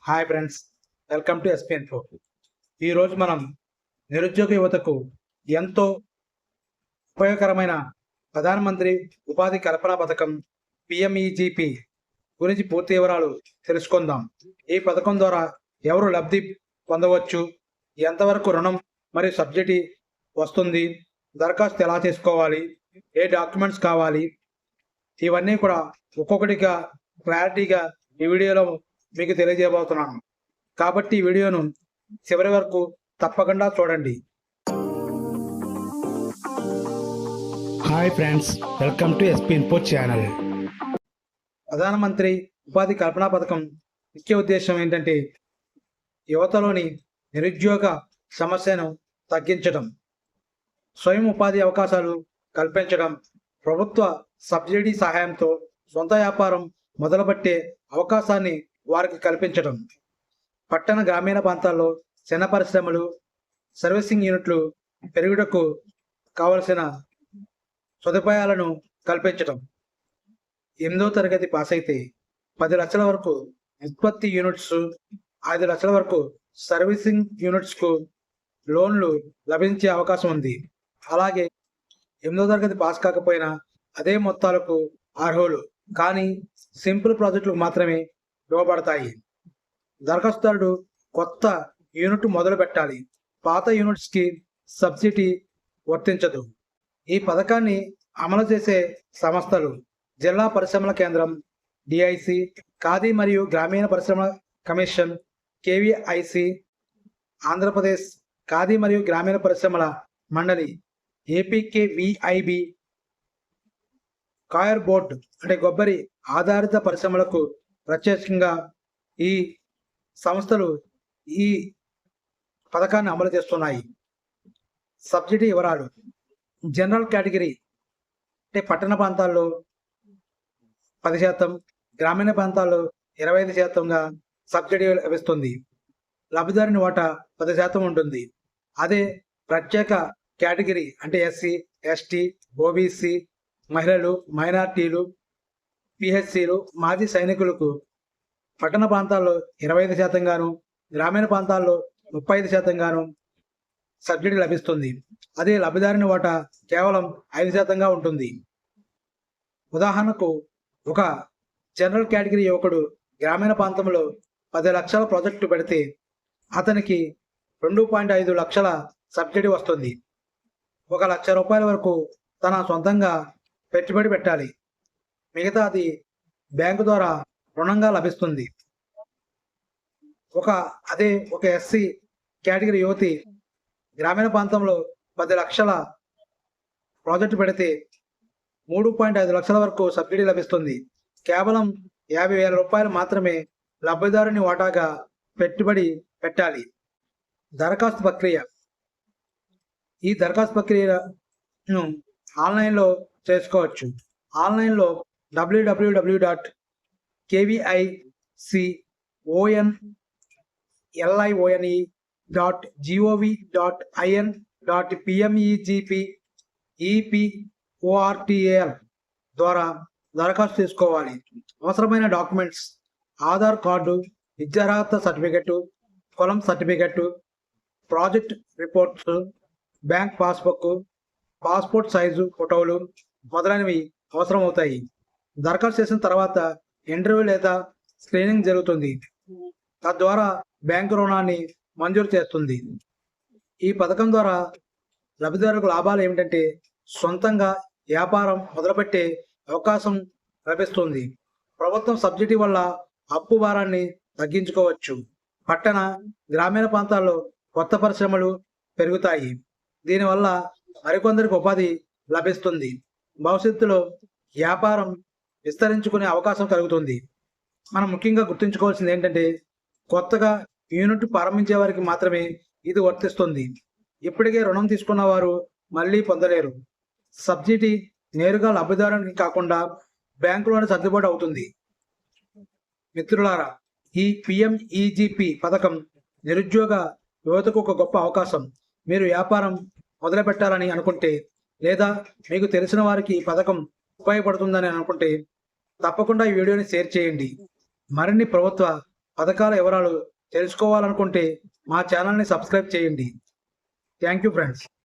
Hi friends, welcome to SPN four. ఈరోజు మనం నిరుద్యోగ యువతకు ఎంతో ఉపయోగకరమైన ప్రధానమంత్రి ఉపాధి కల్పన పథకం పిఎంఈజీపీ గురించి పూర్తి వివరాలు తెలుసుకుందాం. ఈ పథకం ద్వారా ఎవరు లబ్ధి పొందవచ్చు, ఎంతవరకు రుణం మరియు సబ్సిడీ వస్తుంది, దరఖాస్తు ఎలా చేసుకోవాలి, ఏ డాక్యుమెంట్స్ కావాలి, ఇవన్నీ కూడా ఒక్కొక్కటిగా క్లారిటీగా ఈ వీడియోలో మీకు తెలియజేయబోతున్నాను. కాబట్టి ఈ వీడియోను చివరి వరకు తప్పకుండా చూడండి. Hi friends, welcome to SP info channel. ప్రధానమంత్రి ఉపాధి కల్పన పథకం ముఖ్య ఉద్దేశం ఏంటంటే యువతలోని నిరుద్యోగ సమస్యను తగ్గించడం, స్వయం ఉపాధి అవకాశాలు కల్పించడం, ప్రభుత్వ సబ్సిడీ సహాయంతో సొంత వ్యాపారం మొదలుపెట్టే అవకాశాన్ని వారికి కల్పించడం, పట్టణ గ్రామీణ ప్రాంతాల్లో చిన్న పరిశ్రమలు, సర్వీసింగ్ యూనిట్లు పెరుగుటకు కావలసిన సదుపాయాలను కల్పించడం. 8వ తరగతి పాస్ అయితే 10 లక్షల వరకు ఉత్పత్తి యూనిట్స్, 5 లక్షల వరకు సర్వీసింగ్ యూనిట్స్కు లోన్లు లభించే అవకాశం ఉంది. అలాగే 8వ తరగతి పాస్ కాకపోయినా అదే మొత్తాలకు అర్హులు, కానీ సింపుల్ ప్రాజెక్టులకు మాత్రమే ఇవ్వబడతాయి. దరఖాస్తుదారుడు కొత్త యూనిట్ మొదలు పెట్టాలి, పాత యూనిట్స్కి సబ్సిడీ వర్తించదు. ఈ పథకాన్ని అమలు చేసే సంస్థలు జిల్లా పరిశ్రమల కేంద్రం డిఐసి, ఖాదీ మరియు గ్రామీణ పరిశ్రమల కమిషన్ కేవీఐసి, ఆంధ్రప్రదేశ్ ఖాదీ మరియు గ్రామీణ పరిశ్రమల మండలి ఏపీకేవిఐబి, కాయర్ బోర్డు అంటే కొబ్బరి ఆధారిత పరిశ్రమలకు ప్రత్యేకంగా ఈ సంస్థలు ఈ పథకాన్ని అమలు చేస్తున్నాయి. సబ్సిడీ వివరాలు: జనరల్ కేటగిరీ అంటే పట్టణ ప్రాంతాల్లో 10%, గ్రామీణ ప్రాంతాల్లో 25%గా సబ్సిడీ లభిస్తుంది. లబ్ధిదారుని వాటా 10% ఉంటుంది. అదే ప్రత్యేక కేటగిరీ అంటే ఎస్సీ, ఎస్టీ, ఓబీసీ, మహిళలు, మైనార్టీలు, పిహెచ్సిలు, మాజీ సైనికులకు పట్టణ ప్రాంతాల్లో 25% గాను, గ్రామీణ ప్రాంతాల్లో 35% గాను సబ్సిడీ లభిస్తుంది. అదే లబ్ధిదారుని వాటా కేవలం 5%గా ఉంటుంది. ఉదాహరణకు, ఒక జనరల్ కేటగిరీ యువకుడు గ్రామీణ ప్రాంతంలో 10 లక్షల ప్రాజెక్టు పెడితే అతనికి 2.5 లక్షల సబ్సిడీ వస్తుంది. 1 లక్ష రూపాయల వరకు తన సొంతంగా పెట్టుబడి పెట్టాలి, మిగతాది బ్యాంకు ద్వారా రుణంగా లభిస్తుంది. అదే ఒక ఎస్సీ కేటగిరీ యువతి గ్రామీణ ప్రాంతంలో 10 లక్షల ప్రాజెక్టు పెడితే 3.5 లక్షల వరకు సబ్సిడీ లభిస్తుంది. కేవలం 50,000 రూపాయలు మాత్రమే లబ్ధిదారుని వాటాగా పెట్టుబడి పెట్టాలి. దరఖాస్తు ప్రక్రియ: ఈ దరఖాస్తు ప్రక్రియను ఆన్లైన్లో చేసుకోవచ్చు. ఆన్లైన్లో www.kviclion.gov.in.pmegp.eportal ద్వారా దరఖాస్తు చేసుకోవాలి. అవసరమైన డాక్యుమెంట్స్: ఆధార్ కార్డు, విద్యార్హత సర్టిఫికెట్, పొలం certificate, project reports, bank passbook, passport size ఫోటోలు మొదలైనవి అవసరమవుతాయి. దరఖాస్తు చేసిన తర్వాత ఇంటర్వ్యూ లేదా స్క్రీనింగ్ జరుగుతుంది. తద్వారా బ్యాంకు రుణాన్ని మంజూరు చేస్తుంది. ఈ పథకం ద్వారా లబ్ధిదారులకు లాభాలు ఏమిటంటే సొంతంగా వ్యాపారం మొదలుపెట్టే అవకాశం లభిస్తుంది. ప్రభుత్వం సబ్సిడీ వల్ల అప్పు భారాన్ని తగ్గించుకోవచ్చు. పట్టణ గ్రామీణ ప్రాంతాల్లో కొత్త పరిశ్రమలు పెరుగుతాయి. దీనివల్ల మరికొందరికి ఉపాధి లభిస్తుంది. భవిష్యత్తులో వ్యాపారం విస్తరించుకునే అవకాశం కలుగుతుంది. మనం ముఖ్యంగా గుర్తుంచుకోవాల్సింది ఏంటంటే కొత్తగా యూనిట్ ప్రారంభించే వారికి మాత్రమే ఇది వర్తిస్తుంది. ఇప్పటికే రుణం తీసుకున్న వారు మళ్ళీ పొందలేరు. సబ్సిడీ నేరుగా లబ్ధిదారునికి కాకుండా బ్యాంకులోనే సర్దుబాటు అవుతుంది. మిత్రులారా, ఈ పిఎంఈజీపీ పథకం నిరుద్యోగ యువతకు ఒక గొప్ప అవకాశం. మీరు వ్యాపారం మొదలు పెట్టాలని అనుకుంటే లేదా మీకు తెలిసిన వారికి ఈ పథకం ఉపయోగపడుతుందని అనుకుంటే తప్పకుండా ఈ వీడియోని షేర్ చేయండి. మరిన్ని ప్రభుత్వ పథకాల వివరాలు తెలుసుకోవాలనుకుంటే మా ఛానల్ని సబ్స్క్రైబ్ చేయండి. Thank you friends.